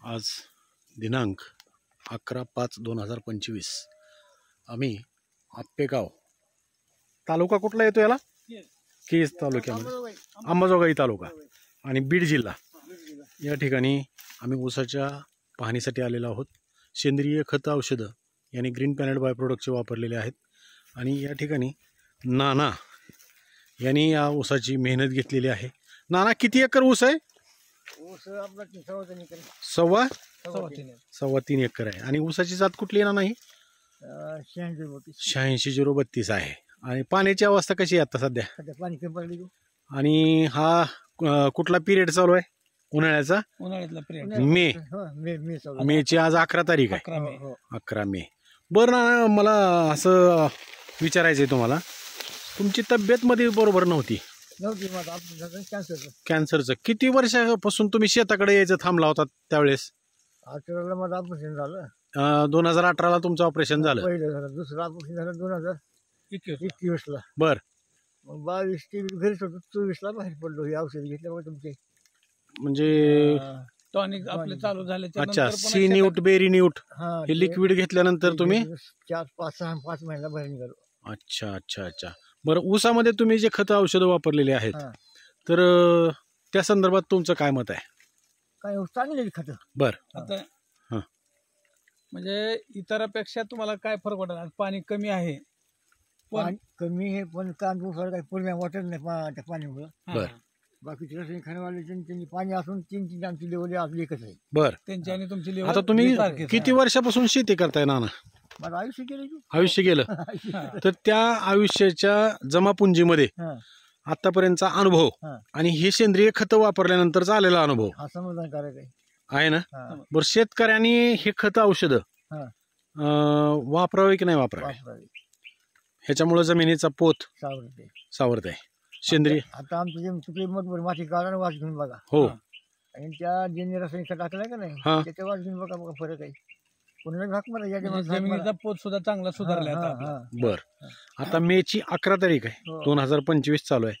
आज दिनांक 11/5/2025 आम्ही आप्पेगाव तालुका कुठला येतो याला केज तालुक्यामध्ये अंबाजोगाई तालुका आणि बीड जिल्हा या ठिकाणी आम्ही ऊसाच्या पाहणीसाठी आलेलो आहोत। सेंद्रिय खत औषधं यानी ग्रीन पॅनेट बाय प्रोडक्टचे वापरलेले आहेत आणि या ठिकाणी नाना यांनी या ऊसाची मेहनत घेतलेली आहे। नाना किती एकर ऊस आहे? ऊस आपला 3.5 एकर सव्वा तीन एकर आहे आणि ऊसाची जात कुठली आहे नाही? 86-032 आहे। आणि पाण्याची अवस्था कशी आहे आता सध्या? पाणी कमी पडले आणि हा कुठला पिरियड चालू आहे? उन्हाळ्याचा? उन्हाळ्यातला पिरियड मेची आज 11 तारीख आहे। 11 मे। बरं ना, मला असं विचारायचं आहे तुम्हाला, तुमची तब्येत मध्ये बरोबर नव्हती कॅन्सरचं किती वर्षापासून तुम्ही शेताकडे यायचं थांबला होता त्यावेळेस? 18ला माझं ऑपरेशन झालं। 2018ला तुमचं ऑपरेशन झालं? पहिलं झालं, दुसरं ऑपरेशन झालं 2021ला। बर, मग 22-23 घरीच होतो, 24ला बाहेर पडलो। हे औषध घेतल्यामुळे तुमचे म्हणजे टॉनिक आपले चालू झाले। अच्छा, सी न्यूट बेरी न्यूट हे लिक्विड घेतल्यानंतर तुम्ही 4-5 महिन्याला बाहेर निघालो। अच्छा अच्छा अच्छा। बरं, ऊसामध्ये तुम्ही जे खत औषधं वापरलेले आहेत तर त्या संदर्भात तुमचं काय मत आहे? काय चांगली खत? बरं, आता म्हणजे इतरापेक्षा तुम्हाला काय फरक वाटत? पाणी कमी आहे पण कमी आहे, पण कांदूर काही पूर्ण वाटत नाही त्या पाण्यामुळे। बरं, बाकीचे रसायन खाणेवाले त्यांनी पाणी असून 3 आमची लेवल आज एकच आहे बरं। त्यांची आणि तुमची लेवल आता तुम्ही किती वर्षापासून शेती करताय नाना? माझं आयुष्य गेलं की आयुष्य गेलं तर त्या आयुष्याच्या जमापुंजीमध्ये आतापर्यंतचा अनुभव आणि हे सेंद्रिय खत वापरल्यानंतरचा आलेला अनुभव हा समाधानकारक आहे ना? बरं, शेतकऱ्यांनी हे खत औषधं वापरावे की नाही वापरावे? ह्याच्यामुळे जमिनीचा पोत सावरत आहे सेंद्रिय। आता आमचं जे चुकली मग माती काढा वाट घेऊन बघा। हो, आणि त्या ज्यांनी रसायनिक टाकलंय का नाही त्याच्या वाट घेऊन बघा फरक आहे। पुन्हा भाग मला जमिनीचा पोत सुद्धा चांगला सुधारला आता। बर, आता मेची 11 तारीख आहे, 2025 चालू आहे।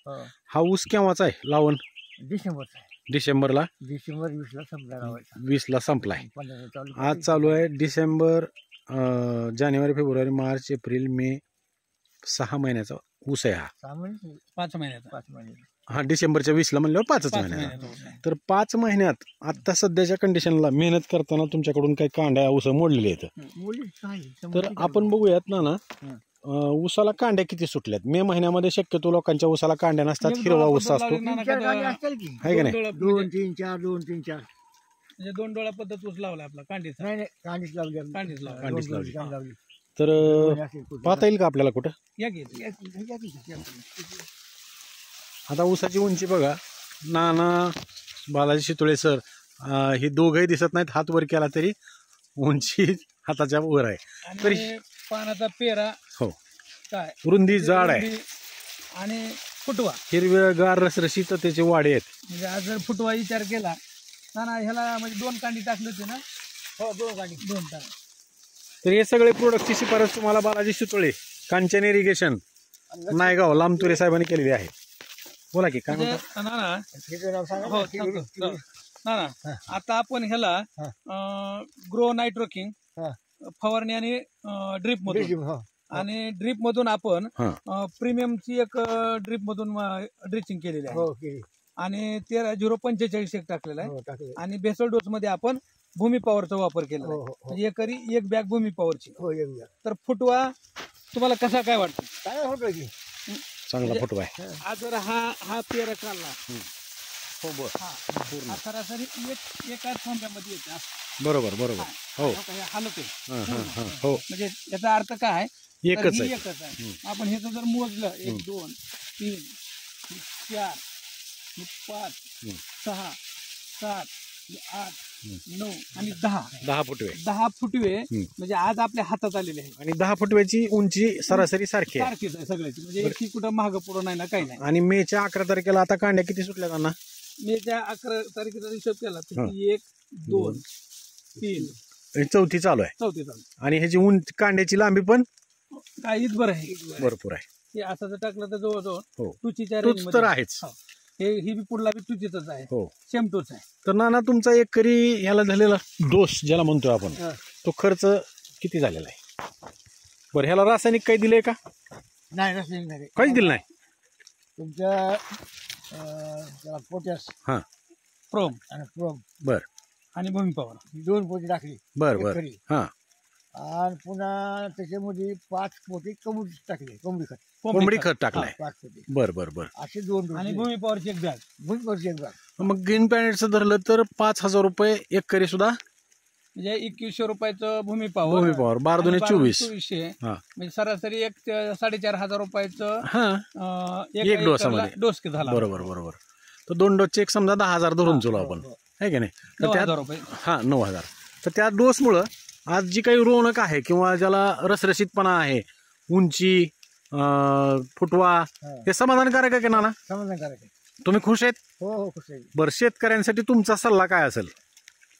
हा ऊस केव्हाचा आहे लावण? डिसेंबरचा आहे। डिसेंबर 20ला संपला, 20ला संपलाय। आज चालू आहे डिसेंबर, जानेवारी, फेब्रुवारी, मार्च, एप्रिल, मे, 6 महिन्याचा ऊस आहे हा। 5 महिन्याचा। हा, डिसेंबरच्या 20ला म्हणल्यावर 5 महिन्याचा। तर 5 महिन्यात आता सध्याच्या कंडिशनला मेहनत करताना तुमच्याकडून काही कांड्या ऊस मोडलेले आहेत, तर आपण बघूयात ना ऊसाला कांड्या किती सुटल्यात? मे महिन्यामध्ये शक्यतो लोकांच्या ऊसाला कांड्या नसतात, हिरवा ऊस असतो, आहे का नाही? 2-3-4 म्हणजे 2 डोळा पद्धत ऊस लावला आपला कांडीचा? नाही, कांडीच लावली। कांडीच लावली। तर पाहता येईल का आपल्याला कुठं? या की आता ऊसाची उंची बघा, नाना बालाजी शितोळे सर हे दोघंही दिसत नाहीत, हात वर केला तरी उंची हाताच्या वर आहे। तरी पानाचा पेरा हो, काय रुंदी जाड आहे आणि फुटवा हिरवेगार रसरशीत त्याचे वाडे आहेत। म्हणजे आज जर फुटवा विचार केला ना ह्याला, म्हणजे 2 कांडी टाकले होते ना? हो, 2 कांडी, 2 टाक। तर हे सगळे प्रोडक्टची शिफारस तुम्हाला बालाजी शितोळे, कांचन इरिगेशन, नायगाव, लांबतुरे साहेबांनी केलेली आहे। बोला की काय म्हणता? ना आता आपण ह्याला ग्रो नायट्रोकिंग फवारणी आणि ड्रीप मधून आणि ड्रीप मधून आपण प्रीमियमची एक ड्रीप मधून ड्रिचिंग केलेली आहे आणि 13-045 एक टाकलेला आहे आणि बेसल डोस मध्ये आपण भूमी पॉवरचा वापर केला आहे। म्हणजे एकरी 1 बॅग भूमी पॉवरची। तर फुटवा तुम्हाला कसा काय वाटतो? काय होतं की चांगला फुटवा आहे। आज जर हा पेरा काढला हो, बरं, सरासरी एका थांब्यामध्ये येते। बरोबर बरोबर, हो, हालत आहे हो, म्हणजे याचा अर्थ काय? एकच आहे। आपण हे जर मोजलं 1 2 3 4 5 6 7 8 9 आणि 10 फुटवे म्हणजे आज आपल्या हातात आलेले आहे। आणि 10 फुटव्याची उंची सरासरी सारखी आहे सगळ्याची, म्हणजे एक कुठं महाग पुढं नाही ना, काही नाही। आणि मेच्या 11 तारखेला आता कांड्या किती सुटल्या त्यांना? मेच्या 11 तारखेचा हिशोब केला तर 1 2 3 चौथी चालू आहे। आणि ह्याची उंची, कांड्याची लांबी पण काही बरं आहे, भरपूर आहे। हे असं जर टाकलं तर जवळजवळ हो, टुचीच्या तर आहेच। ही बी पुढला बी तुझीच आहे, हो. सेम टूच आहे. तर नाना तुमचा एकरी याला झालेला डोस ज्याला म्हणतोय आपण, तो खर्च किती झालेला आहे? बरं, ह्याला रासायनिक काही दिलंय का? नाही रासायनिक नाही, काहीच दिलं नाही. तुमच्या पोटॅश हा, प्रोम आणि प्रोम बर आणि भूमी पॉवर 2 पोती टाकली बर बर. एकरी. हा, आणि पुन्हा त्याच्यामध्ये 5 पोती कोंबडी टाकली, कोंबडी खत कोंबडी खत टाकलाय. 5 पोती बर बर बर. असे 2 आणि भूमी पॉवरची एक बॅग. भुजभरची एक बाग. मग ग्रीन प्लॅनेटचं धरलं तर 5,000 रुपये एकरी सुद्धा. म्हणजे 2100 रुपयाचं भूमी पॉवर, भूमी पॉवर 12×24. 2400 हा म्हणजे सरासरी एक 4,500 रुपयाचं हा, एक एक डोसामध्ये. डोस झाला. बरोबर बरोबर. तर 2 डोसचे एक समजा 10,000 धरून चलो आपण, आहे की नाही? तर 9,000 रुपये. हा 9,000. तर त्या डोसमुळं आज जी काही रोनक आहे किंवा ज्याला रसरशीतपणा आहे, उंची, फुटवा, हे समाधानकारक आहे की नाना? समाधानकारक आहे. तुम्ही खुश आहेत? हो खुश आहे. बरं, शेतकऱ्यांसाठी तुमचा सल्ला काय असेल?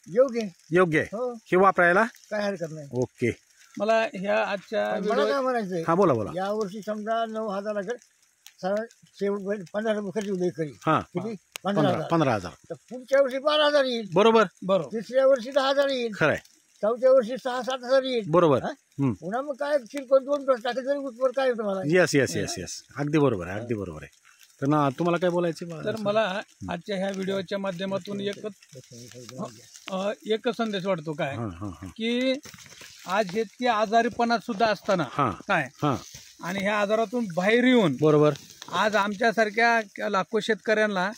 योग्य योग्य आहे हो, हे वापरायला? काय हरकत नाही. ओके. मला ह्या आजच्या मला काय म्हणायचंय, हा बोला बोला. या वर्षी समजा 9,000 शेवट 15 रुपये खर्च होईल एकरी. हा, किती? 15,000. 15,000. तर पुढच्या वर्षी 12,000 येईल, बरोबर बरोबर. तिसऱ्या वर्षी 10,000 येईल, खरंय. चौथ्या वर्षी 6-7,000 येईल. बरोबर. हा? पुन्हा मग काय शिल्पन 2 डोस टाकले तरी उत्तर काय होतं मला. येस येस येस येस, अगदी बरोबर आहे, अगदी बरोबर आहे. तर ना तुम्हाला काय बोलायचं? तर मला आजच्या ह्या व्हिडिओच्या माध्यमातून एकच संदेश वाटतो काय, हा हा हा की आज हे ते आजारीपणात सुद्धा असताना हा काय हा, आणि ह्या आजारातून बाहेर येऊन बरोबर. आज आमच्यासारख्या लाखो शेतकऱ्यांना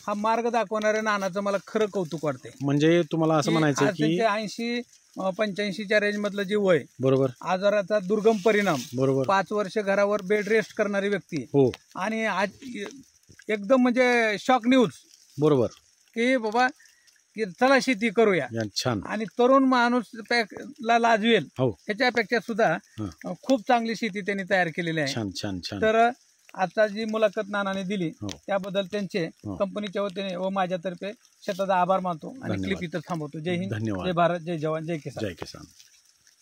हा मार्ग दाखवणाऱ्या नानाचं मला खरं कौतुक वाटते. म्हणजे तुम्हाला असं म्हणायचं की 80-85च्या रेंज मधलं जे वय, बरोबर आजाराचा दुर्गम परिणाम, बरोबर 5 वर्ष घरावर बेड रेस्ट करणारी व्यक्ती, हो आणि आज एकदम म्हणजे शॉक न्यूज बरोबर की बाबा की चला शेती करूया, छान. आणि तरुण माणूस ला लाजवेल हो, ह्याच्यापेक्षा सुद्धा खूप चांगली शेती त्यांनी तयार केलेली आहे. छान छान छान. तर आता जी मुलाखत नानाने दिली हो. त्याबद्दल त्यांचे कंपनीच्या वतीने व माझ्यातर्फे शेताचा आभार मानतो आणि धन्यवाद. क्लिप इथं थांबवतो. जय हिंद, धन्यवाद. जय भारत, जय जवान, जय किसान. जय किसान.